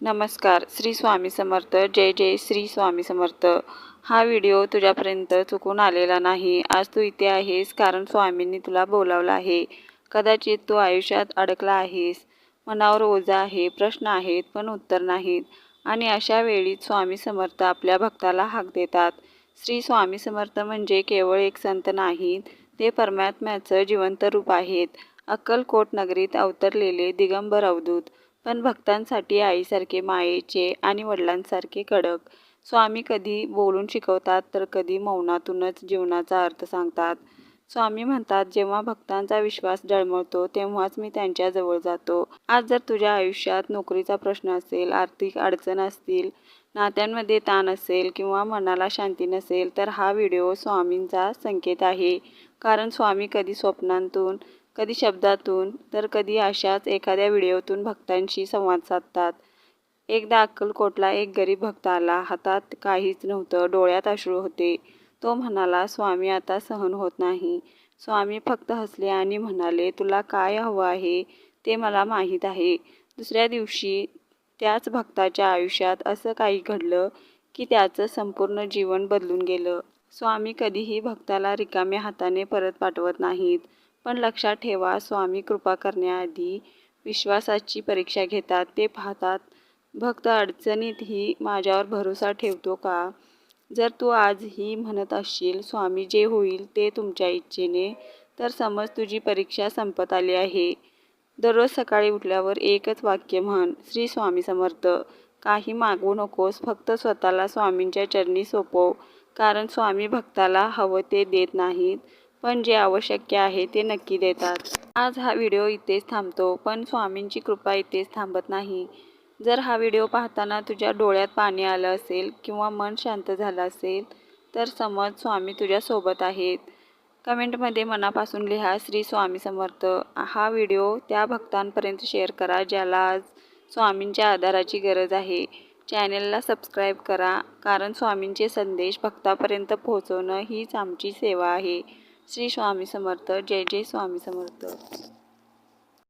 नमस्कार. श्री स्वामी समर्थ. जय जय श्री स्वामी समर्थ. हा व्हिडिओ तुझ्यापर्यंत चुकून आलेला नाही. आज तू इथे आहेस कारण स्वामींनी तुला बोलावलं आहे. कदाचित तू आयुष्यात अडकला आहेस. मनावर ओझं आहे, प्रश्न आहेत पण उत्तर नाहीत. आणि अशा वेळीच स्वामी समर्थ आपल्या भक्ताला हाक देतात. श्री स्वामी समर्थ म्हणजे केवळ एक संत नाहीत, ते परमात्म्याचं जिवंत रूप आहेत. अक्कलकोट नगरीत अवतरलेले दिगंबर अवधूत, पण भक्तांसाठी आईसारखे मायेचे आणि वडिलांसारखे कडक. स्वामी कधी बोलून शिकवतात तर कधी मौनातूनच जीवनाचा अर्थ सांगतात. स्वामी म्हणतात, जेव्हा भक्तांचा विश्वास डळमळतो तेव्हाच मी त्यांच्याजवळ जातो. आज जर तुझ्या आयुष्यात नोकरीचा प्रश्न असेल, आर्थिक अडचण असतील, नात्यांमध्ये ताण असेल किंवा मनाला शांती नसेल, तर हा व्हिडिओ स्वामींचा संकेत आहे. कारण स्वामी कधी स्वप्नांतून, कधी शब्दातून, तर कधी अशाच एखाद्या व्हिडिओतून भक्तांशी संवाद साधतात. एकदा अक्कलकोटला एक गरीब भक्त आला. हातात काहीच नव्हतं, डोळ्यात अश्रू होते. तो म्हणाला, स्वामी आता सहन होत नाही. स्वामी फक्त हसले आणि म्हणाले, तुला काय हवं आहे ते मला माहीत आहे. दुसऱ्या दिवशी त्याच भक्ताच्या आयुष्यात असं काही घडलं की त्याचं संपूर्ण जीवन बदलून गेलं. स्वामी कधीही भक्ताला रिकाम्या हाताने परत पाठवत नाहीत. पण लक्षात ठेवा, स्वामी कृपा करण्याआधी विश्वासाची परीक्षा घेतात. ते पाहतात, भक्त अडचणीतही माझ्यावर भरोसा ठेवतो का? जर तू आजही म्हणत असशील, स्वामी जे होईल ते तुमच्या इच्छेने, तर समज तुझी परीक्षा संपत आली आहे. दररोज सकाळी उठल्यावर एकच वाक्य म्हण, श्री स्वामी समर्थ. काही मागवू नकोस, फक्त स्वतःला स्वामींच्या चरणी सोपव. कारण स्वामी भक्ताला हवं ते देत नाहीत, पण जे आवश्यक आहे ते नक्की देतात. आज हा व्हिडिओ इथेच थांबतो, पण स्वामींची कृपा इथेच थांबत नाही. जर हा व्हिडिओ पाहताना तुझ्या डोळ्यात पाणी आलं असेल किंवा मन शांत झालं असेल, तर समज स्वामी तुझ्यासोबत आहेत. कमेंटमध्ये मनापासून लिहा, श्री स्वामी समर्थ. हा व्हिडिओ त्या भक्तांपर्यंत शेअर करा ज्याला आज स्वामींच्या आधाराची गरज आहे. चॅनेलला सबस्क्राईब करा, कारण स्वामींचे संदेश भक्तापर्यंत पोहोचवणं हीच आमची सेवा आहे. श्री स्वामी समर्थ. जय जय स्वामी समर्थ.